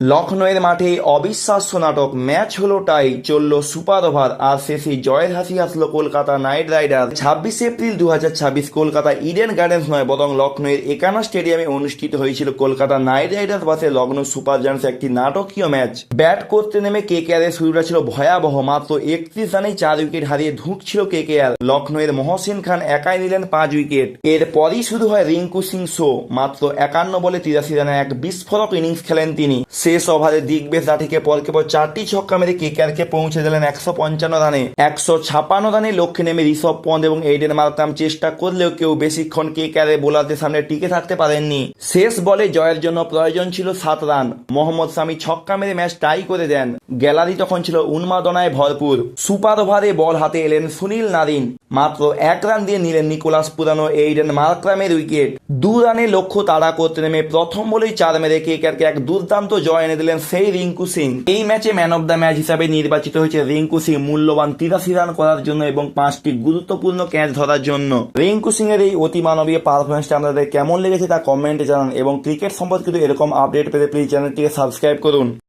লখনৌয়ের মাঠে অবিশ্বাস্য নাটক, ম্যাচ হলো টাই, চলল সুপার ওভার, আর শেষে জয়ের হাসি আসলো Kolkata night Riders. 26 April 2026 Kolkata Eden gardens নয় বরং লখনৌয়ের একানা স্টেডিয়ামে অনুষ্ঠিত হয়েছিল Kolkata night Riders versus Lucknow super giants একটি নাটকীয় ম্যাচ। ব্যাট করতে নেমে কেকেআরের শুরুটা ছিল ভয়াবহ। মাত্র 31 রানেই 4 উইকেট হারিয়ে ধুঁকছিল কেকেআর। লখনৌয়ের মহসিন খান একাই নিলেন 5 উইকেট। এরপরই শুরু হয় রিঙ্কু সিং শো। মাত্র 51 বলে 83 রানে এক বিস্ফোরক ইনিংস খেলেন তিনি। শেষ ওভারে দিগ্বেশ রাঠিকে পরকে পর 4টি ছক্কা মেরে কেকেআরকে পৌঁছে দিলেন 155 রানে। 156 রানের লক্ষ্যে নেমে ঋষভ পন্থ এবং এইডেন মার্করাম চেষ্টা করলেও কেউ বেশিক্ষণ কেকেআরের বোলারদের সামনে টিকে থাকতে পারেননি। শেষ বলে জয়ের জন্য প্রয়োজন ছিল 7 রান। মোহাম্মদ শামি ছক্কা মেরে ম্যাচ টাই করে দেন। গ্যালারি তখন ছিল উন্মাদনায় ভরপুর। সুপার ওভারে বল হাতে এলেন সুনীল নারিন। মাত্র 1 রান দিয়ে নিলেন নিকোলাস পুরানো এইডেন মার্করামের উইকেট। 2 রানে লক্ষ্য তাড়া করতে নেমে প্রথম বলেই 4 মেরে কেকেআরকে এক দুর্দান্ত জয় এনে দিলেন সেই রিঙ্কু সিং। এই ম্যাচে ম্যান অব দ্য ম্যাচ হিসাবে নির্বাচিত হয়েছে রিঙ্কু সিং মূল্যবান 83 রান করার জন্য এবং 5টি গুরুত্বপূর্ণ ক্যাচ ধরার জন্য। রিঙ্কু সিং এর এই অতিমানবীয় পারফরমেন্সটা আপনাদের কেমন লেগেছে তা কমেন্টে জানান এবং ক্রিকেট সম্পর্কিত এরকম আপডেট পেতে প্লিজ চ্যানেলটিকে সাবস্ক্রাইব করুন।